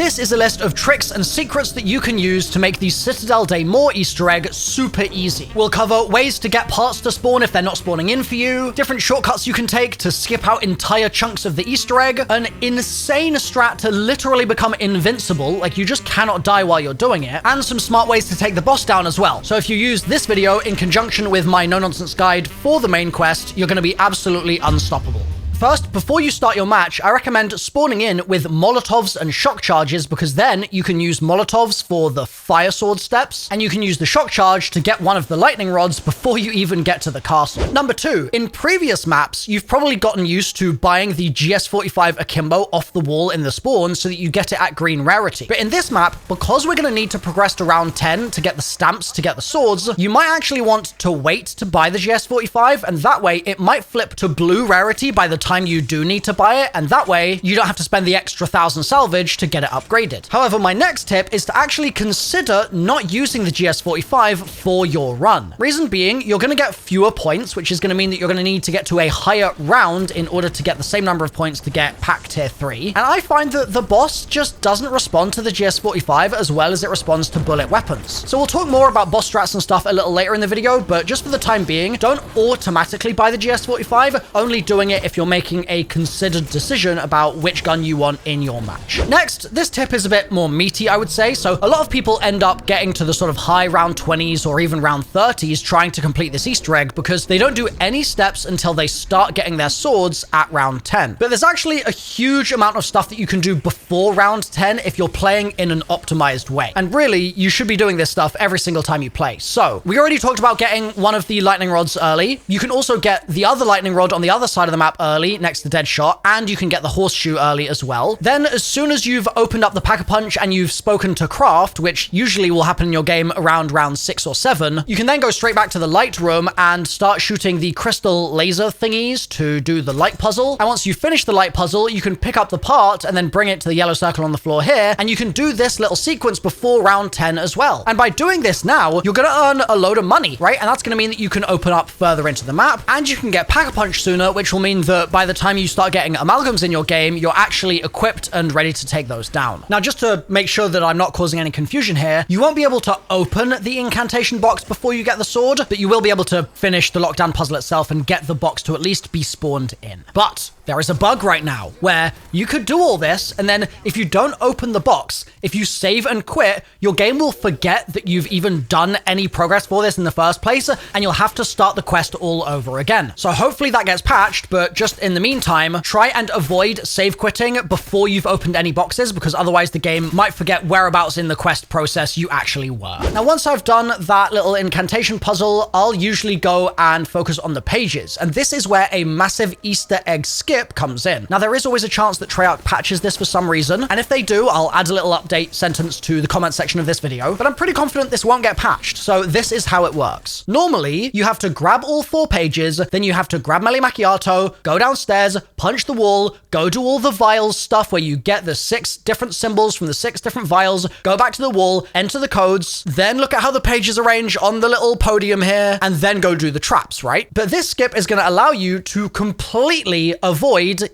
this is a list of tricks and secrets that you can use to make the Citadel Day More Easter egg super easy. We'll cover ways to get parts to spawn if they're not spawning in for you, different shortcuts you can take to skip out entire chunks of the Easter egg, an insane strat to literally become invincible, like you just cannot die while you're doing it, and some smart ways to take the boss down as well. So if you use this video in conjunction with my no-nonsense guide for the main quest, you're going to be absolutely unstoppable. First, before you start your match, I recommend spawning in with Molotovs and shock charges, because then you can use Molotovs for the fire sword steps, and you can use the shock charge to get one of the lightning rods before you even get to the castle. Number 2, in previous maps, you've probably gotten used to buying the GS45 Akimbo off the wall in the spawn so that you get it at green rarity. But in this map, because we're going to need to progress to round 10 to get the stamps to get the swords, you might actually want to wait to buy the GS45, and that way it might flip to blue rarity by the time you do need to buy it, and that way you don't have to spend the extra 1,000 salvage to get it upgraded. However, my next tip is to actually consider not using the GS45 for your run. Reason being, you're going to get fewer points, which is going to mean that you're going to need to get to a higher round in order to get the same number of points to get pack tier 3. And I find that the boss just doesn't respond to the GS45 as well as it responds to bullet weapons. So we'll talk more about boss strats and stuff a little later in the video, but just for the time being, don't automatically buy the GS45, only doing it if you're making a considered decision about which gun you want in your match. Next, this tip is a bit more meaty, I would say. So a lot of people end up getting to the sort of high round 20s or even round 30s trying to complete this Easter egg because they don't do any steps until they start getting their swords at round 10. But there's actually a huge amount of stuff that you can do before round 10 if you're playing in an optimized way. And really, you should be doing this stuff every single time you play. So we already talked about getting one of the lightning rods early. You can also get the other lightning rod on the other side of the map early next to Deadshot, and you can get the horseshoe early as well. Then as soon as you've opened up the Pack-a-Punch and you've spoken to Craft, which usually will happen in your game around round 6 or 7, you can then go straight back to the light room and start shooting the crystal laser thingies to do the light puzzle. And once you finish the light puzzle, you can pick up the part and then bring it to the yellow circle on the floor here, and you can do this little sequence before round 10 as well. And by doing this now, you're going to earn a load of money, right? And that's going to mean that you can open up further into the map, and you can get Pack-a-Punch sooner, which will mean that by the time you start getting amalgams in your game, you're actually equipped and ready to take those down. Now, just to make sure that I'm not causing any confusion here, you won't be able to open the incantation box before you get the sword, but you will be able to finish the lockdown puzzle itself and get the box to at least be spawned in. But there is a bug right now where you could do all this, and then if you don't open the box, if you save and quit, your game will forget that you've even done any progress for this in the first place, and you'll have to start the quest all over again. So hopefully that gets patched, but just in the meantime, try and avoid save quitting before you've opened any boxes, because otherwise the game might forget whereabouts in the quest process you actually were. Now, once I've done that little incantation puzzle, I'll usually go and focus on the pages, and this is where a massive Easter egg skip comes in. Now, there is always a chance that Treyarch patches this for some reason, and if they do, I'll add a little update sentence to the comment section of this video, but I'm pretty confident this won't get patched. So this is how it works. Normally, you have to grab all 4 pages, then you have to grab Melly Macchiato, go downstairs, punch the wall, go do all the vials stuff where you get the 6 different symbols from the 6 different vials, go back to the wall, enter the codes, then look at how the pages arrange on the little podium here, and then go do the traps, right? But this skip is going to allow you to completely avoid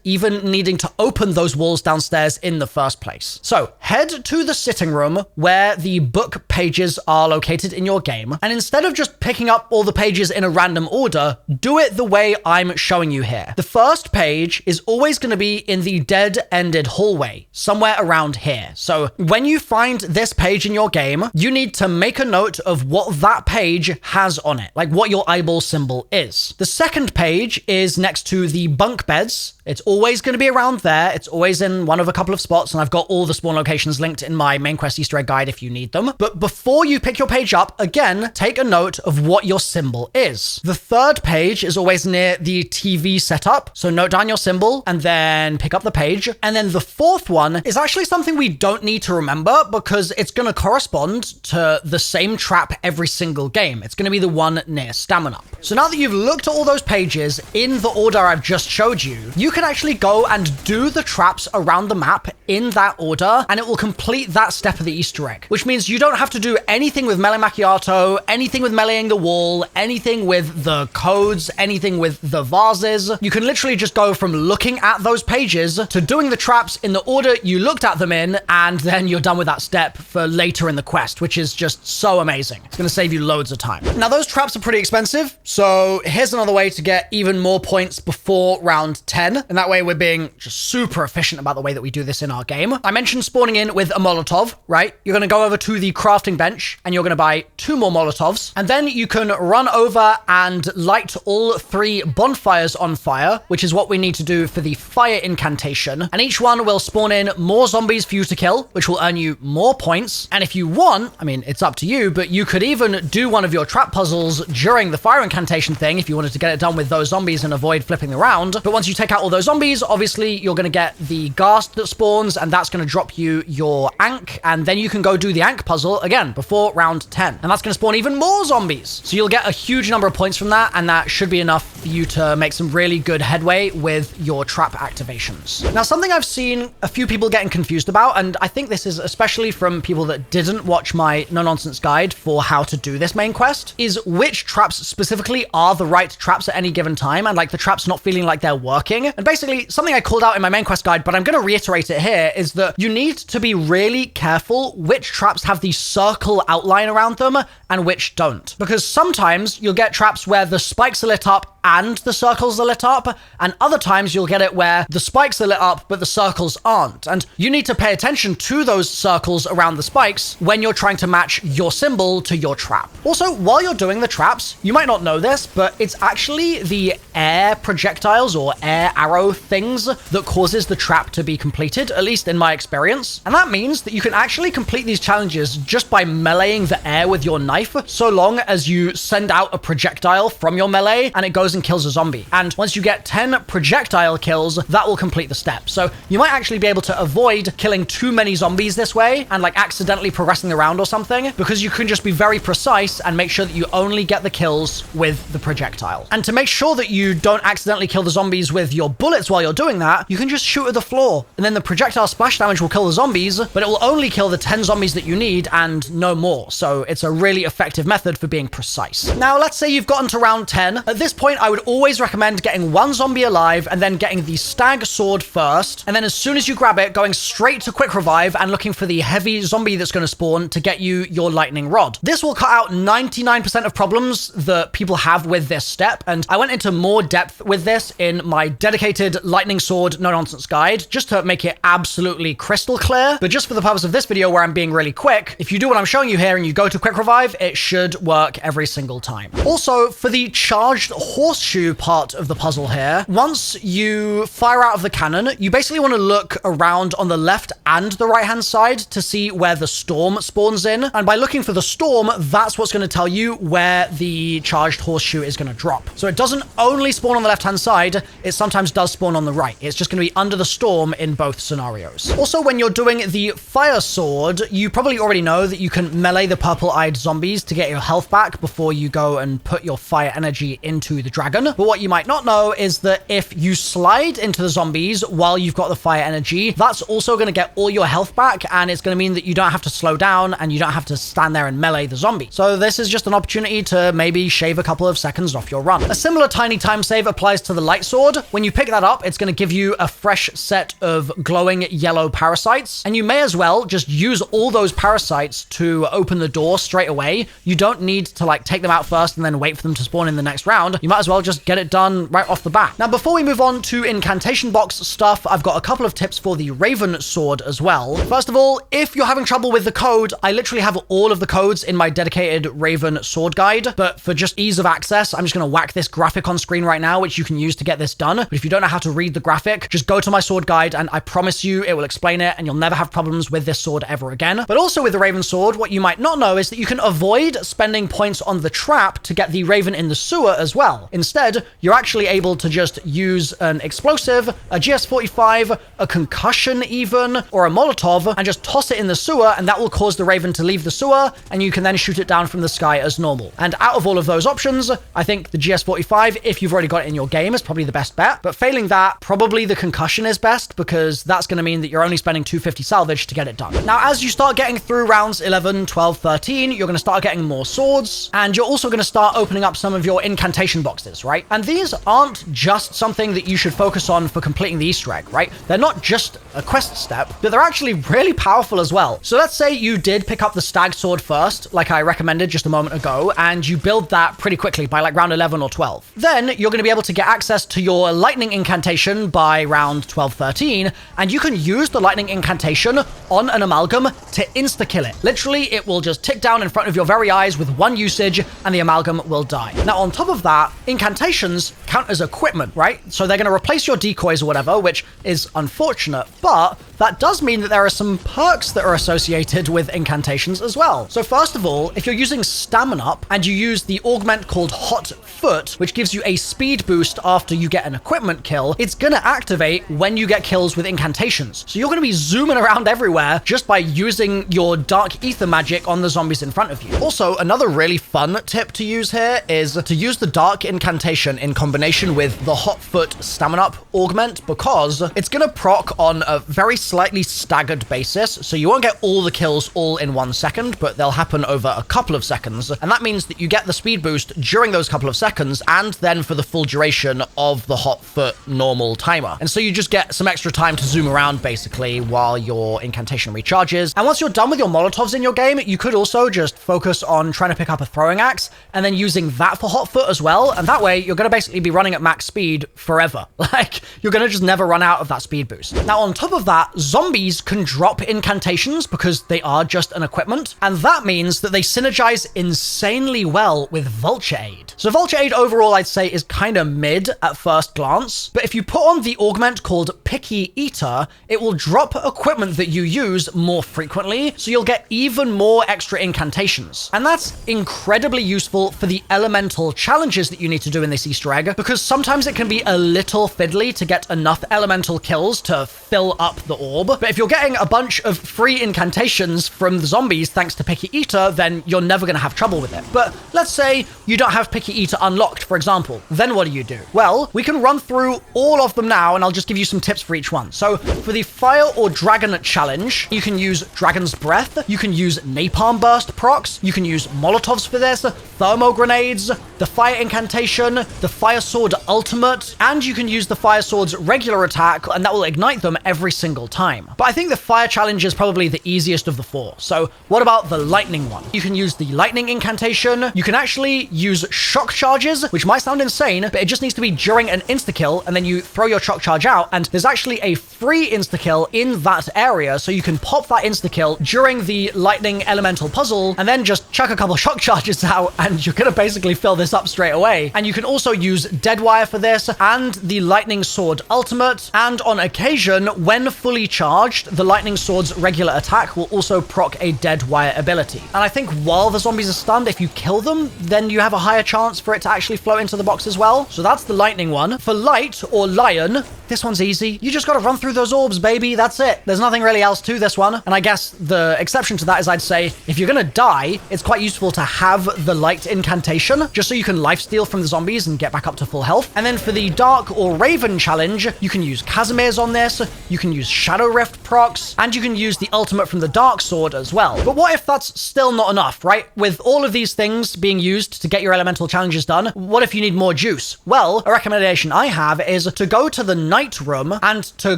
even needing to open those walls downstairs in the first place. So head to the sitting room where the book pages are located in your game, and instead of just picking up all the pages in a random order, do it the way I'm showing you here. The first page is always going to be in the dead-ended hallway, somewhere around here. So when you find this page in your game, you need to make a note of what that page has on it, like what your eyeball symbol is. The second page is next to the bunk beds. It's always going to be around there. It's always in one of a couple of spots, and I've got all the spawn locations linked in my main quest Easter egg guide if you need them. But before you pick your page up, again, take a note of what your symbol is. The third page is always near the TV setup, so note down your symbol and then pick up the page. And then the fourth one is actually something we don't need to remember because it's going to correspond to the same trap every single game. It's going to be the one near Stamina. So now that you've looked at all those pages in the order I've just showed you, you can actually go and do the traps around the map in that order, and it will complete that step of the Easter egg, which means you don't have to do anything with melee macchiato, anything with meleeing the wall, anything with the codes, anything with the vases. You can literally just go from looking at those pages to doing the traps in the order you looked at them in, and then you're done with that step for later in the quest, which is just so amazing. It's going to save you loads of time. Now, those traps are pretty expensive, so here's another way to get even more points before round 10, and that way we're being just super efficient about the way that we do this in our game. I mentioned spawning in with a Molotov, right? You're going to go over to the crafting bench, and you're going to buy 2 more Molotovs, and then you can run over and light all 3 bonfires on fire, which is what we need to do for the fire incantation, and each one will spawn in more zombies for you to kill, which will earn you more points. And if you want, I mean, it's up to you, but you could even do one of your trap puzzles during the fire incantation thing if you wanted to get it done with those zombies and avoid flipping around. But once you take out all those zombies, obviously you're going to get the ghast that spawns, and that's going to drop you your Ankh, and then you can go do the Ankh puzzle again before round 10, and that's going to spawn even more zombies. So you'll get a huge number of points from that, and that should be enough for you to make some really good headway with your trap activations. Now, something I've seen a few people getting confused about, and I think this is especially from people that didn't watch my no-nonsense guide for how to do this main quest, is which traps specifically are the right traps at any given time, and like the traps not feeling like they're working. And basically, something I called out in my main quest guide, but I'm going to reiterate it here, is that you need to be really careful which traps have the circle outline around them and which don't. Because sometimes you'll get traps where the spikes are lit up and the circles are lit up, and other times you'll get it where the spikes are lit up but the circles aren't. And you need to pay attention to those circles around the spikes when you're trying to match your symbol to your trap. Also, while you're doing the traps, you might not know this, but it's actually the air projectiles or air arrow things that causes the trap to be completed, at least in my experience. And that means that you can actually complete these challenges just by meleeing the air with your knife, so long as you send out a projectile from your melee and it goes and kills a zombie. And once you get 10 projectile kills, that will complete the step. So you might actually be able to avoid killing too many zombies this way and like accidentally progressing around or something, because you can just be very precise and make sure that you only get the kills with the projectile. And to make sure that you don't accidentally kill the zombies with your bullets while you're doing that, you can just shoot at the floor, and then the projectile splash damage will kill the zombies, but it will only kill the 10 zombies that you need and no more. So it's a really effective method for being precise. Now, let's say you've gotten to round 10. At this point, I would always recommend getting 1 zombie alive and then getting the stag sword first, and then as soon as you grab it, going straight to quick revive and looking for the heavy zombie that's going to spawn to get you your lightning rod. This will cut out 99% of problems that people have with this step, and I went into more depth with this in my dedicated lightning sword no-nonsense guide, just to make it absolutely crystal clear. But just for the purpose of this video where I'm being really quick, if you do what I'm showing you here and you go to quick revive, it should work every single time. Also, for the charged horseshoe part of the puzzle here, once you fire out of the cannon, you basically want to look around on the left and the right hand side to see where the storm spawns in, and by looking for the storm, that's what's going to tell you where the charged horseshoe is going to drop. So it doesn't only spawn on the left hand side, it sometimes does spawn on the right. It's just going to be under the storm in both scenarios. Also, when you're doing the fire sword, you probably already know that you can melee the purple-eyed zombies to get your health back before you go and put your fire energy into the dragon. But what you might not know is that if you slide into the zombies while you've got the fire energy, that's also going to get all your health back, and it's going to mean that you don't have to slow down and you don't have to stand there and melee the zombie. So this is just an opportunity to maybe shave a couple of seconds off your run. A similar tiny time save applies to the light sword. When you pick that up, it's going to give you a fresh set of glowing yellow parasites, and you may as well just use all those parasites to open the door straight away. You don't need to like take them out first and then wait for them to spawn in the next round. You might as well just get it done right off the bat. Now, before we move on to incantation box stuff, I've got a couple of tips for the Raven sword as well. First of all, if you're having trouble with the code, I literally have all of the codes in my dedicated Raven sword guide, but for just ease of access, I'm just going to whack this graphic on screen right now, which you can use to get this done. But if you don't know how to read the graphic, just go to my sword guide and I promise you it will explain it and you'll never have problems with this sword ever again. But also with the Raven sword, what you might not know is that you can avoid spending points on the trap to get the Raven in the sewer as well. Instead, you're actually able to just use an explosive, a GS-45, a concussion even, or a Molotov, and just toss it in the sewer, and that will cause the Raven to leave the sewer, and you can then shoot it down from the sky as normal. And out of all of those options, I think the GS-45, if you've already got it in your game, is probably the best bet. But failing that, probably the concussion is best, because that's going to mean that you're only spending 250 salvage to get it done. Now, as you start getting through rounds 11, 12, 13, you're going to start getting more swords, and you're also going to start opening up some of your incantation boxes, right? And these aren't just something that you should focus on for completing the Easter egg, right? They're not just a quest step, but they're actually really powerful as well. So let's say you did pick up the stag sword first, like I recommended just a moment ago, and you build that pretty quickly by like round 11 or 12. Then you're going to be able to get access to your lightning incantation by round 12, 13, and you can use the lightning incantation on an amalgam to insta-kill it. Literally, it will just tick down in front of your very eyes with one usage, and the amalgam will die. Now, on top of that, incantations count as equipment, right? So they're going to replace your decoys or whatever, which is unfortunate, but that does mean that there are some perks that are associated with incantations as well. So first of all, if you're using Stamina Up and you use the augment called Hot Foot, which gives you a speed boost after you get an equipment kill, it's going to activate when you get kills with incantations. So you're going to be zooming around everywhere just by using your Dark Ether magic on the zombies in front of you. Also, another really fun tip to use here is to use the Dark Incantation in combination with the Hot Foot Stamina Up augment, because it's going to proc on a very slightly staggered basis, so you won't get all the kills all in 1 second, but they'll happen over a couple of seconds, and that means that you get the speed boost during those couple of seconds, and then for the full duration of the Hot Foot normal timer. And so you just get some extra time to zoom around, basically, while your incantation recharges. And once you're done with your Molotovs in your game, you could also just focus on trying to pick up a throwing axe, and then using that for Hot Foot as well, and that way, you're going to basically be running at max speed forever. Like, you're going to just never run out of that speed boost. Now, on top of that, zombies can drop incantations because they are just an equipment, and that means that they synergize insanely well with Vulture Aid. So Vulture Aid overall, I'd say, is kind of mid at first glance, but if you put on the augment called Picky Eater, it will drop equipment that you use more frequently, so you'll get even more extra incantations. And that's incredibly useful for the elemental challenges that you need to do in this Easter egg, because sometimes it can be a little fiddly to get enough elemental kills to fill up the orb. But if you're getting a bunch of free incantations from the zombies thanks to Picky Eater, then you're never going to have trouble with it. But let's say you don't have Picky Eater unlocked, for example. Then what do? Well, we can run through all of them now, and I'll just give you some tips for each one. So for the Fire or Dragon challenge, you can use Dragon's Breath, you can use Napalm Burst procs, you can use Molotovs for this, Thermo Grenades, the Fire Incantation, the Fire Sword Ultimate, and you can use the Fire Sword's regular attack, and that will ignite them every single time. But I think the Fire challenge is probably the easiest of the four. So what about the Lightning one? You can use the Lightning Incantation, you can actually use Shock Charges, which might sound insane, but it just needs to be during an insta-kill, and then you throw your Shock Charge out, and there's actually a free insta-kill in that area, so you can pop that insta-kill during the Lightning Elemental puzzle, and then just chuck a couple Shock Charges out, and you're gonna basically fill this up straight away. And you can also use Deadwire for this, and the Lightning Sword Ultimate, and on occasion, when fully charged, the Lightning Sword's regular attack will also proc a Deadwire ability. And I think while the zombies are stunned, if you kill them, then you have a higher chance for it to actually float into the box as well. So that's the Lightning one. For Light or Lion, this one's easy. You just gotta run through those orbs, baby. That's it. There's nothing really else to this one. And I guess the exception to that is I'd say if you're gonna die, it's quite useful to have the Light Incantation, just so you can lifesteal from the zombies and get back up to full health. And then for the Dark or Raven challenge, you can use Casimir's on this, you can use Shadow Rift procs, and you can use the ultimate from the Dark Sword as well. But what if that's still not enough, right? With all of these things being used to get your elemental challenges done, what if you need more juice? Well, a recommendation I have is to go to the Night Room and to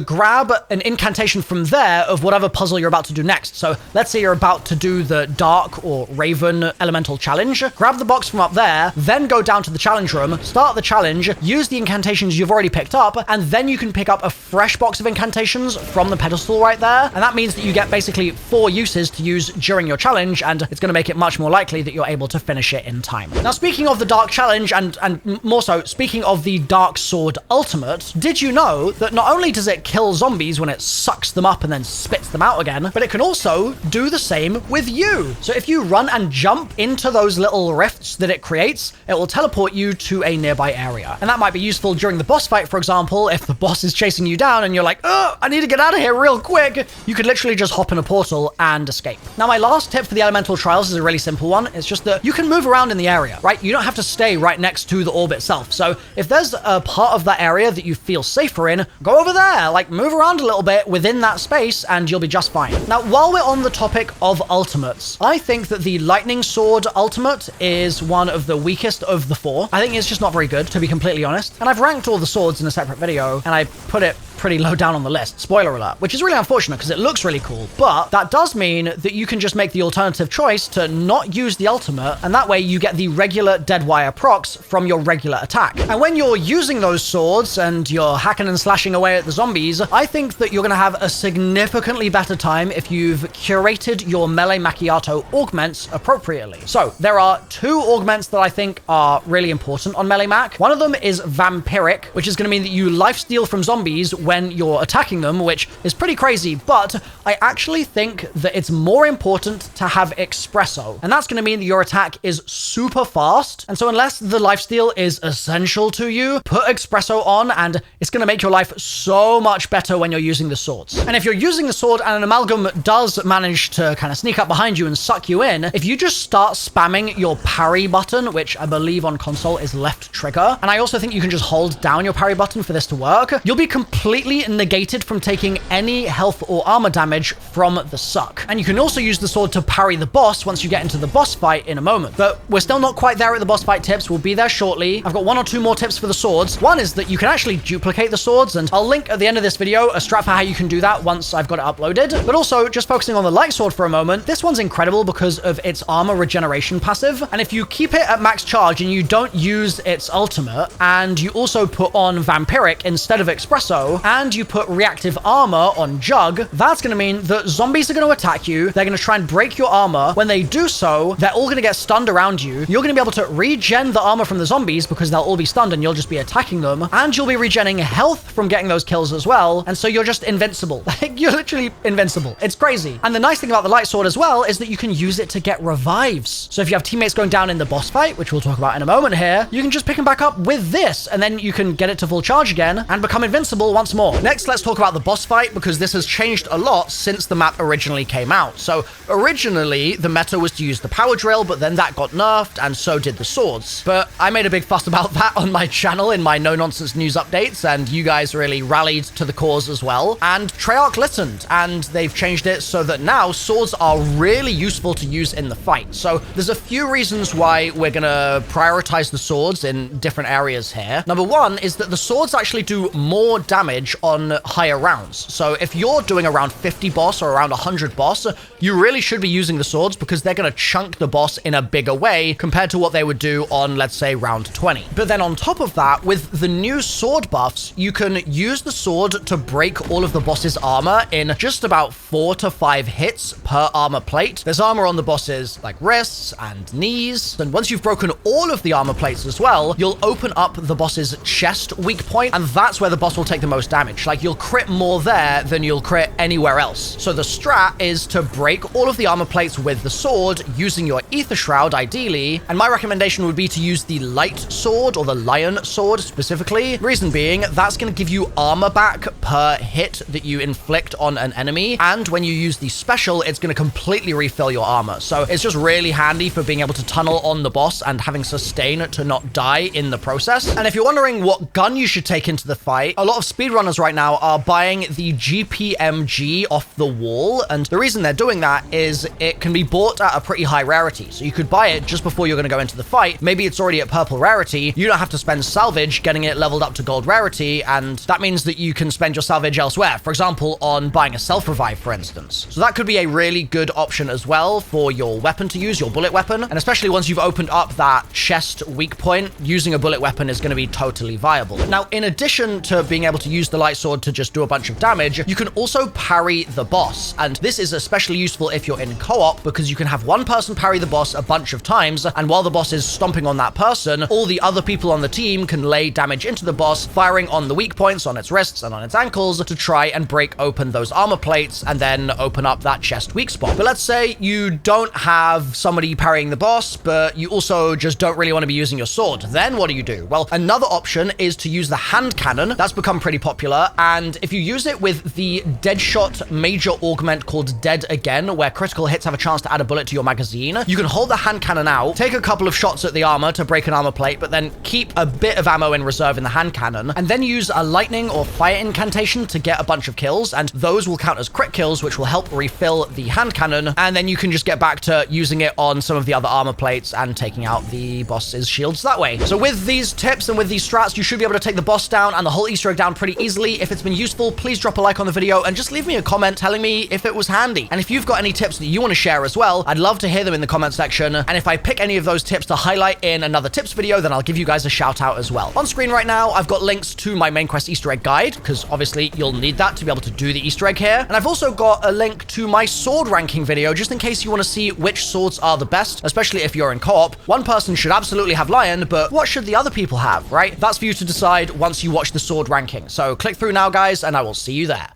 grab an incantation from there of whatever puzzle you're about to do next. So let's say you're about to do the Dark or Raven elemental challenge, grab the box from up there, then go down to the challenge room, start the challenge, use the incantations you've already picked up, and then you can pick up a fresh box of incantations from the pedestal right there. And that means that you get basically 4 uses to use during your challenge, and it's going to make it much more likely that you're able to finish it in time. Now, speaking of the Dark challenge, and more so, speaking of the Dark Sword Ultimate, did you know that not only does it kill zombies when it sucks them up and then spits them out again, but it can also do the same with you. So if you run and jump into those little rifts that it creates, it will teleport you to a nearby area. And that might be useful during the boss fight, for example, if the boss is chasing you down and you're like, oh, I need to get out of here real quick. You could literally just hop in a portal and escape. Now, my last tip for the elemental trials is a really simple one. It's just that you can move around in the area, right? You don't have to stay right next to the orb itself. So if there's a part of that area that you feel safer in, go over there, like move around a little bit within that space and you'll be just fine. Now, while we're on the topic of ultimates, I think that the lightning sword ultimate is one of the weakest of the four. I think it's just not very good, to be completely honest. And I've ranked all the swords in a separate video and I put it pretty low down on the list, spoiler alert, which is really unfortunate because it looks really cool, but that does mean that you can just make the alternative choice to not use the ultimate, and that way you get the regular dead wire procs from your regular attack. And when you're using those swords and you're hacking and slashing away at the zombies, I think that you're going to have a significantly better time if you've curated your melee macchiato augments appropriately. So there are two augments that I think are really important on melee mac. One of them is vampiric, which is going to mean that you lifesteal from zombies when you're attacking them, which is pretty crazy, but I actually think that it's more important to have espresso, and that's going to mean that your attack is super fast. And so unless the lifesteal is essential to you, put espresso on and it's going to make your life so much better when you're using the swords. And if you're using the sword and an amalgam does manage to kind of sneak up behind you and suck you in, if you just start spamming your parry button, which I believe on console is left trigger, and I also think you can just hold down your parry button for this to work, you'll be completely negated from taking any health or armor damage from the suck. And you can also use the sword to parry the boss once you get into the boss fight in a moment. But we're still not quite there at the boss fight tips. We'll be there shortly. I've got one or two more tips for the swords. One is that you can actually duplicate the swords, and I'll link at the end of this video a strat for how you can do that once I've got it uploaded. But also, just focusing on the light sword for a moment, this one's incredible because of its armor regeneration passive. And if you keep it at max charge and you don't use its ultimate, and you also put on vampiric instead of espresso, and you put reactive armor on Jug, that's going to mean that zombies are going to attack you. They're going to try and break your armor. When they do so, they're all going to get stunned around you. You're going to be able to regen the armor from the zombies because they'll all be stunned and you'll just be attacking them. And you'll be regenning health from getting those kills as well. And so you're just invincible. Like, you're literally invincible. It's crazy. And the nice thing about the light sword as well is that you can use it to get revives. So if you have teammates going down in the boss fight, which we'll talk about in a moment here, you can just pick them back up with this, and then you can get it to full charge again and become invincible once more. Next, let's talk about the boss fight, because this has changed a lot since the map originally came out. So originally, the meta was to use the power drill, but then that got nerfed, and so did the swords. But I made a big fuss about that on my channel in my no-nonsense news updates, and you guys really rallied to the cause as well. And Treyarch listened, and they've changed it so that now swords are really useful to use in the fight. So there's a few reasons why we're gonna prioritize the swords in different areas here. Number one is that the swords actually do more damage on higher rounds. So if you're doing around 50 boss or around 100 boss, you really should be using the swords because they're going to chunk the boss in a bigger way compared to what they would do on, let's say, round 20. But then on top of that, with the new sword buffs, you can use the sword to break all of the boss's armor in just about 4 to 5 hits per armor plate. There's armor on the boss's like wrists and knees, and once you've broken all of the armor plates as well, you'll open up the boss's chest weak point, and that's where the boss will take the most damage. Like, you'll crit more there than you'll crit anywhere else. So the strat is to break all of the armor plates with the sword using your Ether Shroud ideally, and my recommendation would be to use the light sword or the lion sword specifically. Reason being, that's going to give you armor back per hit that you inflict on an enemy, and when you use the special, it's going to completely refill your armor. So it's just really handy for being able to tunnel on the boss and having sustain to not die in the process. And if you're wondering what gun you should take into the fight, a lot of speedrunners right now are buying the GPMG off the wall, and the reason they're doing that is it can be bought at a pretty high rarity. So you could buy it just before you're going to go into the fight. Maybe it's already at purple rarity. You don't have to spend salvage getting it leveled up to gold rarity, and that means that you can spend your salvage elsewhere. For example, on buying a self-revive, for instance. So that could be a really good option as well for your weapon to use, your bullet weapon. And especially once you've opened up that chest weak point, using a bullet weapon is going to be totally viable. Now, in addition to being able to use use the light sword to just do a bunch of damage, you can also parry the boss. And this is especially useful if you're in co-op, because you can have one person parry the boss a bunch of times, and while the boss is stomping on that person, all the other people on the team can lay damage into the boss, firing on the weak points on its wrists and on its ankles to try and break open those armor plates and then open up that chest weak spot. But let's say you don't have somebody parrying the boss, but you also just don't really want to be using your sword. Then what do? Well, another option is to use the hand cannon. That's become pretty popular, and if you use it with the Deadshot major augment called Dead Again, where critical hits have a chance to add a bullet to your magazine, you can hold the hand cannon out, take a couple of shots at the armor to break an armor plate, but then keep a bit of ammo in reserve in the hand cannon, and then use a lightning or fire incantation to get a bunch of kills, and those will count as crit kills, which will help refill the hand cannon, and then you can just get back to using it on some of the other armor plates and taking out the boss's shields that way. So with these tips and with these strats, you should be able to take the boss down and the whole Easter egg down pretty easily. If it's been useful, please drop a like on the video and just leave me a comment telling me if it was handy. And if you've got any tips that you want to share as well, I'd love to hear them in the comment section. And if I pick any of those tips to highlight in another tips video, then I'll give you guys a shout out as well. On screen right now, I've got links to my main quest Easter egg guide, because obviously you'll need that to be able to do the Easter egg here. And I've also got a link to my sword ranking video, just in case you want to see which swords are the best, especially if you're in co-op. One person should absolutely have Lion, but what should the other people have, right? That's for you to decide once you watch the sword ranking. So click through now, guys, and I will see you there.